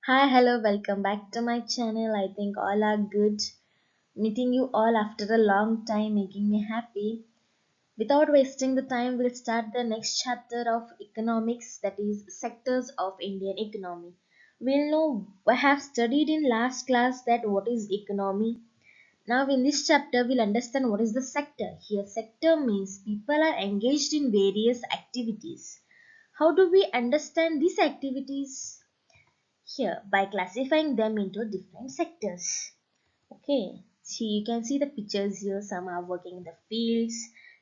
Hi, hello, welcome back to my channel. I think all are good. Meeting you all after a long time, making me happy. Without wasting the time, we'll start the next chapter of economics, that is, sectors of Indian economy. We'll know, I have studied in last class that what is economy. Now, in this chapter, we'll understand what is the sector. Here, sector means people are engaged in various activities. How do we understand these activities? Here by classifying them into different sectors. Okay, see, you can see the pictures here. Some are working in the fields,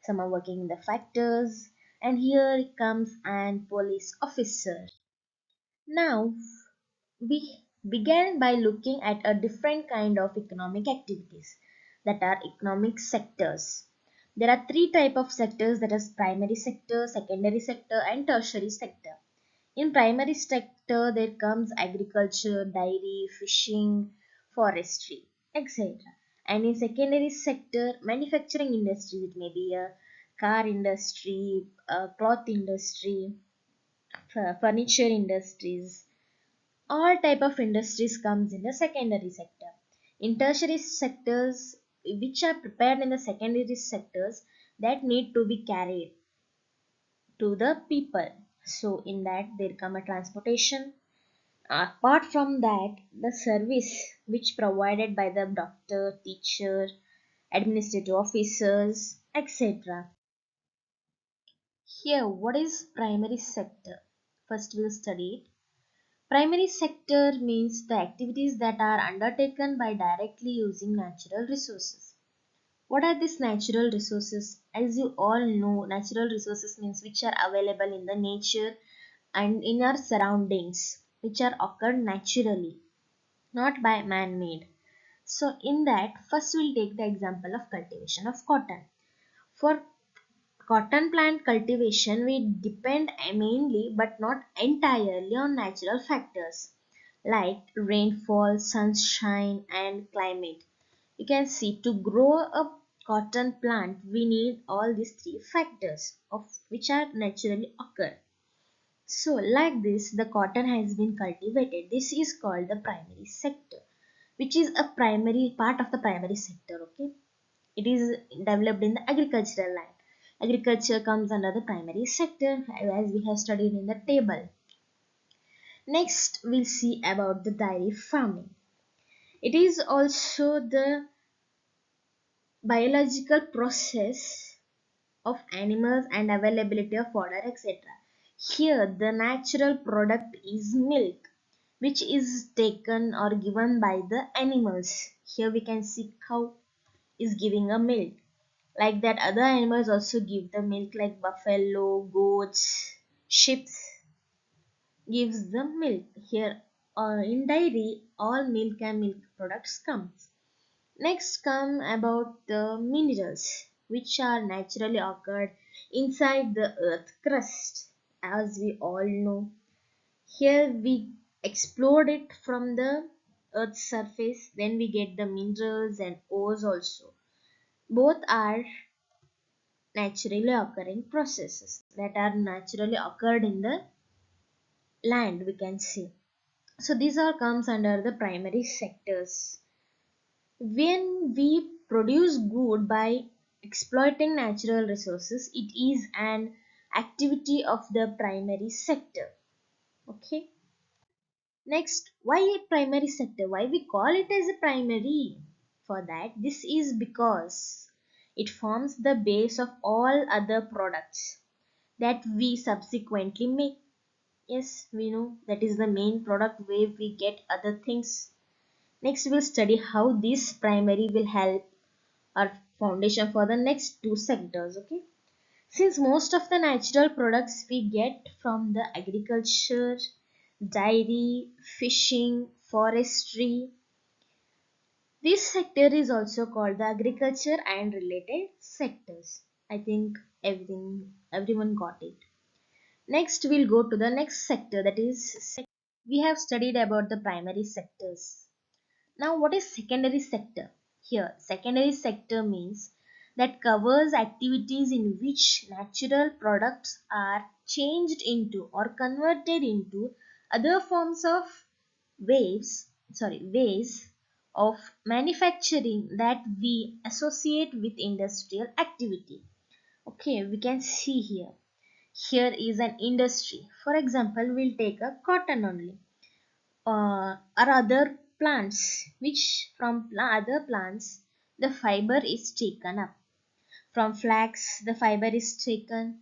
some are working in the factories, and here comes an police officer. Now we began by looking at a different kind of economic activities, that are economic sectors. There are three type of sectors, that is primary sector, secondary sector, and tertiary sector. In primary sector, there comes agriculture, dairy, fishing, forestry, etc. And in secondary sector, manufacturing industries, it may be a car industry, a cloth industry, furniture industries. All type of industries comes in the secondary sector. In tertiary sectors, which are prepared in the secondary sectors, that need to be carried to the people. So in that there come a transportation. Apart from that, the service which provided by the doctor, teacher, administrative officers, etc. Here, what is primary sector? First, we'll study it. Primary sector means the activities that are undertaken by directly using natural resources. What are these natural resources? As you all know, natural resources means which are available in the nature and in our surroundings, which are occurred naturally, not by man-made. So in that, first we'll take the example of cultivation of cotton. For cotton plant cultivation, we depend mainly but not entirely on natural factors like rainfall, sunshine, and climate. You can see to grow a cotton plant, we need all these three factors of which are naturally occur. So, like this, the cotton has been cultivated. This is called the primary sector, which is a primary part of the primary sector. Okay, it is developed in the agricultural land. Agriculture comes under the primary sector, as we have studied in the table. Next, we'll see about the dairy farming. It is also the biological process of animals and availability of fodder, etc. Here, the natural product is milk, which is taken or given by the animals. Here we can see cow is giving a milk. Like that, other animals also give the milk, like buffalo, goats, sheep gives the milk. Here, in dairy, all milk and milk products comes. Next come about the minerals which are naturally occurred inside the earth crust. As we all know, here we explode it from the earth's surface, then we get the minerals and ores also. Both are naturally occurring processes that are naturally occurred in the land, we can see. So these all comes under the primary sectors. When we produce good by exploiting natural resources, it is an activity of the primary sector. Okay. Next, why a primary sector? Why we call it as a primary? For that, this is because it forms the base of all other products that we subsequently make. Yes, we know that is the main product where we get other things. Next, we'll study how this primary will help our foundation for the next two sectors. Okay, since most of the natural products we get from the agriculture, dairy, fishing, forestry, this sector is also called the agriculture and related sectors. I think everyone got it. Next, we'll go to the next sector, that is we have studied about the primary sectors. Now, what is secondary sector? Here, secondary sector means that covers activities in which natural products are changed into or converted into other forms of ways of manufacturing that we associate with industrial activity. Okay, we can see here. Here is an industry. For example, we'll take a cotton only, or other plants, which from other plants the fiber is taken up. From flax, the fiber is taken.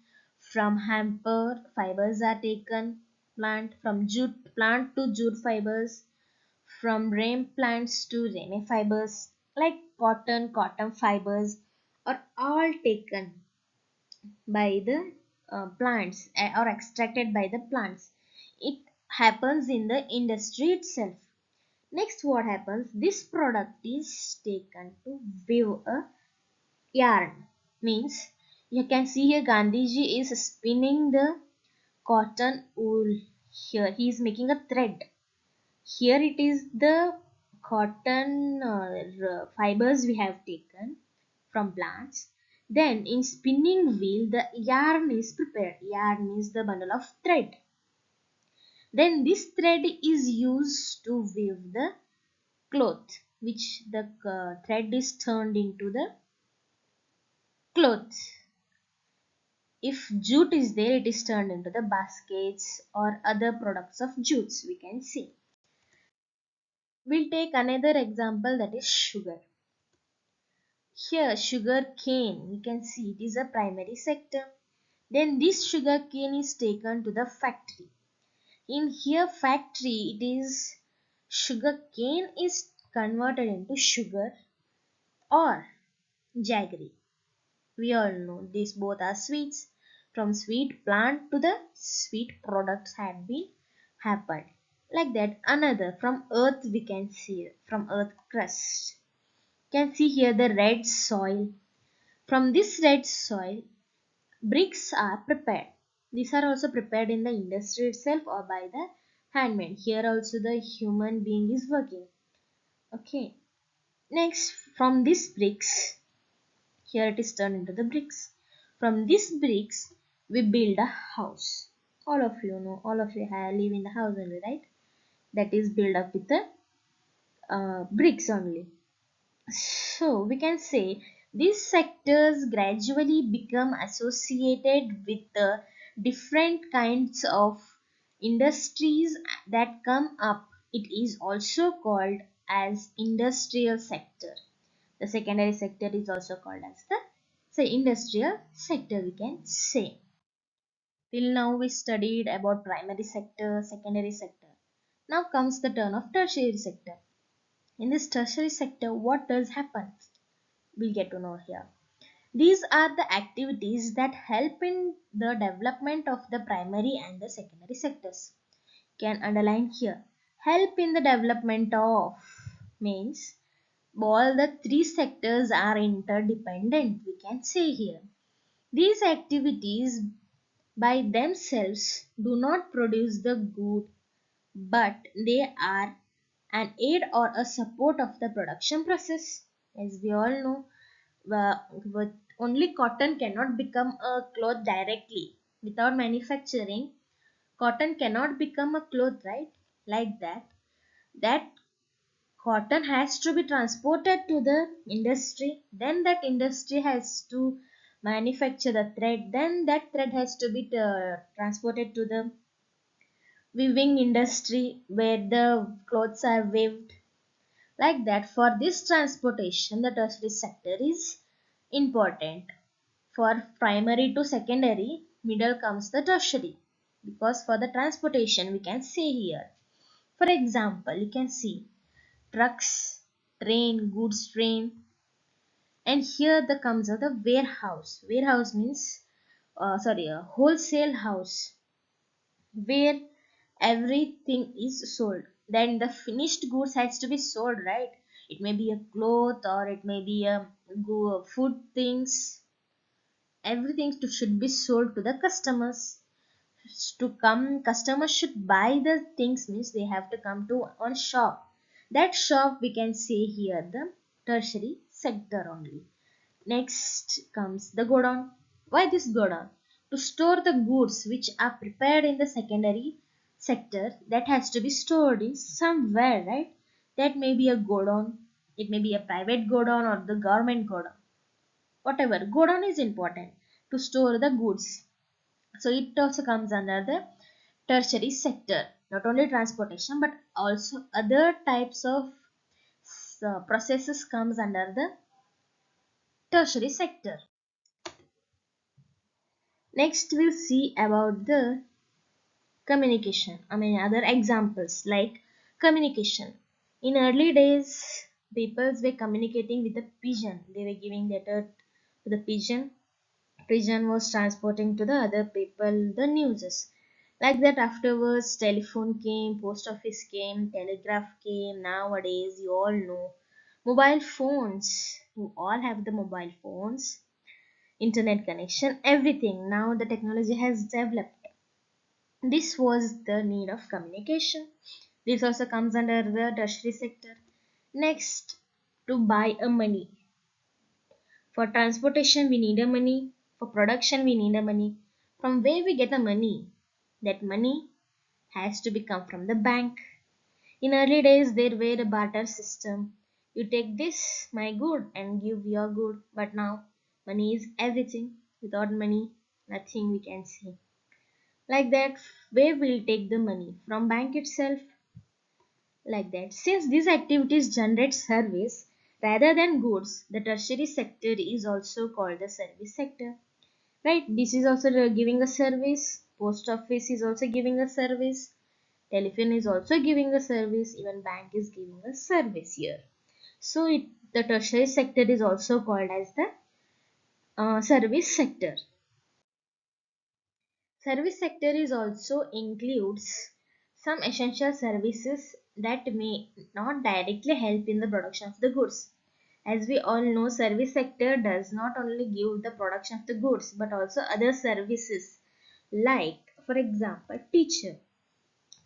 From hamper, fibers are taken. From jute plant to jute fibers. From rame plants to rame fibers. Like cotton fibers are all taken by the plants, or extracted by the plants. It happens in the industry itself. Next, what happens? This product is taken to weave a yarn. Means you can see here Gandhiji is spinning the cotton wool. Here he is making a thread. Here it is the cotton fibers we have taken from plants. Then in spinning wheel the yarn is prepared. Yarn means the bundle of thread. Then this thread is used to weave the cloth, which the thread is turned into the cloth. If jute is there, it is turned into the baskets or other products of jutes, we can see. We'll take another example, that is sugar. Here sugar cane, you can see it is a primary sector. Then this sugar cane is taken to the factory. In here factory, it is sugar cane is converted into sugar or jaggery. We all know these both are sweets. From sweet plant to the sweet products have been happened. Like that, another from earth we can see, from earth crust. Can see here the red soil. From this red soil, bricks are prepared. These are also prepared in the industry itself or by the handmade. Here also the human being is working. Okay. Next, from these bricks, here it is turned into the bricks. From these bricks, we build a house. All of you know, all of you have live in the house only, right? That is built up with the bricks only. So we can say these sectors gradually become associated with the different kinds of industries that come up. It is also called as industrial sector. The secondary sector is also called as the industrial sector, we can say. Till now we studied about primary sector, secondary sector. Now comes the turn of tertiary sector. In this tertiary sector, what does happen? We'll get to know here. These are the activities that help in the development of the primary and the secondary sectors. Can underline here. Help in the development of means all the three sectors are interdependent, we can say here. These activities by themselves do not produce the good, but they are an aid or a support of the production process. As we all know, with only cotton cannot become a cloth directly. Without manufacturing, cotton cannot become a cloth, right? Like that. That cotton has to be transported to the industry. Then that industry has to manufacture the thread. Then that thread has to be transported to the weaving industry where the clothes are weaved. Like that, for this transportation, the tertiary sector is important. For primary to secondary, middle comes the tertiary. Because for the transportation, we can say here. For example, you can see trucks, train, goods train, and here the comes out the warehouse. Warehouse means, a wholesale house where everything is sold. Then the finished goods has to be sold, right? It may be a cloth or it may be a food things. Everything should be sold to the customers. To come, customers should buy the things means they have to come to on shop. That shop we can say here the tertiary sector only. Next comes the godown. Why this godown? To store the goods which are prepared in the secondary sector that has to be stored in somewhere, right? That may be a godown, it may be a private godown or the government godown. Whatever, godown is important to store the goods. So it also comes under the tertiary sector. Not only transportation but also other types of processes comes under the tertiary sector. Next we'll see about the communication. I mean other examples like communication. In early days, peoples were communicating with a pigeon. They were giving letter to the pigeon. Pigeon was transporting to the other people the newses. Like that afterwards telephone came, post office came, telegraph came. Nowadays you all know mobile phones. You all have the mobile phones, internet connection, everything. Now the technology has developed. This was the need of communication. This also comes under the tertiary sector. Next, to buy a money. For transportation, we need a money. For production, we need a money. From where we get the money? That money has to be come from the bank. In early days, there were a barter system. You take this, my good, and give your good. But now, money is everything. Without money, nothing we can see. Like that, where will take the money? From bank itself? Like that. Since these activities generate service rather than goods, the tertiary sector is also called the service sector. Right? This is also giving a service. Post office is also giving a service. Telephone is also giving a service. Even bank is giving a service here. So the tertiary sector is also called as the service sector. Service sector is also includes some essential services that may not directly help in the production of the goods. As we all know, service sector does not only give the production of the goods but also other services like, for example, teacher.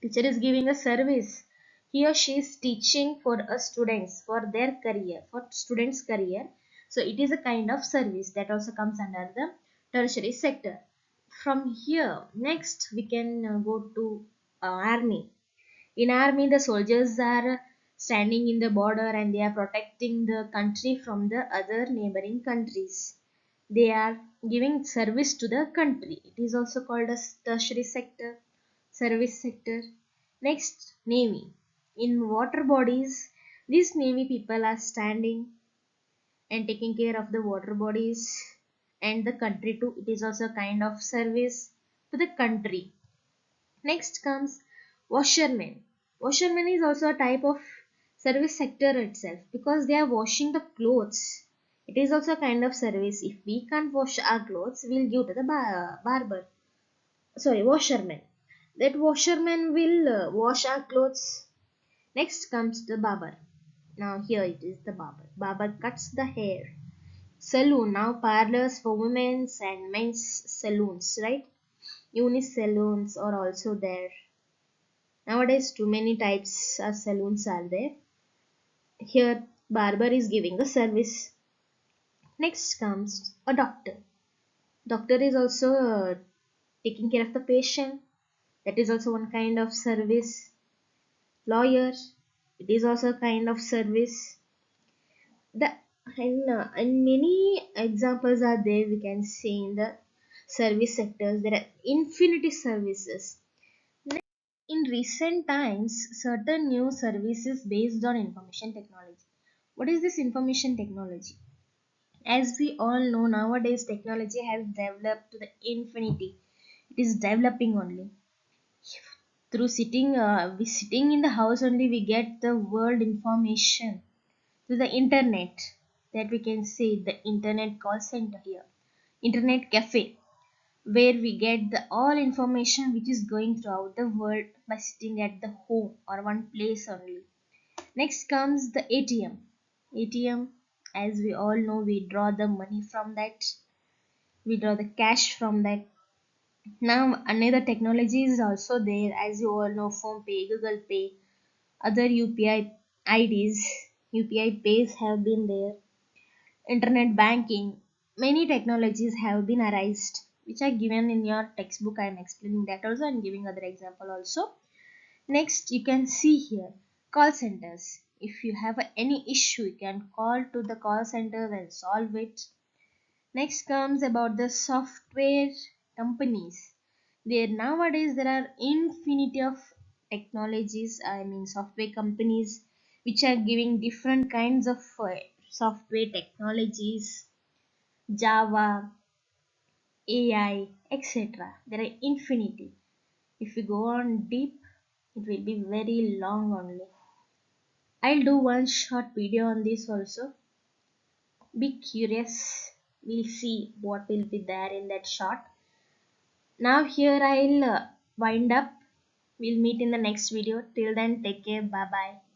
Teacher is giving a service. He or she is teaching for a students for their career, for students' career. So it is a kind of service that also comes under the tertiary sector. From here, next we can go to army. In army, the soldiers are standing in the border and they are protecting the country from the other neighboring countries. They are giving service to the country. It is also called as tertiary sector, service sector. Next, navy. In water bodies, these navy people are standing and taking care of the water bodies and the country too. It is also a kind of service to the country. Next comes washermen. Washermen is also a type of service sector itself because they are washing the clothes. It is also a kind of service. If we can't wash our clothes, we'll give to the barber. Sorry, washerman. That washerman will wash our clothes. Next comes the barber. Now here it is the barber. Barber cuts the hair. Saloon. Now parlors for women's and men's saloons, right? Unis saloons are also there. Nowadays, too many types of saloons are there. Here, barber is giving a service. Next comes a doctor. Doctor is also taking care of the patient. That is also one kind of service. Lawyer, it is also a kind of service. The and many examples are there we can see in the service sectors. There are infinity services. In recent times, certain new services based on information technology. What is this information technology? As we all know, nowadays technology has developed to the infinity. It is developing only. Through we sitting in the house only, we get the world information through the internet. That we can say the internet call center here, internet cafe, where we get the all information which is going throughout the world by sitting at the home or one place only. Next comes the ATM. ATM, as we all know, we draw the money from that, we draw the cash from that. Now another technology is also there, as you all know, phone pay, google pay, other UPI IDs, UPI pays have been there, internet banking. Many technologies have been arised which are given in your textbook. I am explaining that also and giving other example also. Next, you can see here call centers. If you have any issue, you can call to the call center and solve it. Next comes about the software companies. There are infinity of technologies, I mean software companies, which are giving different kinds of software technologies, Java, AI, etc. There are infinity. If you go on deep, it will be very long only. I'll do one short video on this also. Be curious. We'll see what will be there in that short. Now here I'll wind up. We'll meet in the next video. Till then, take care. Bye bye.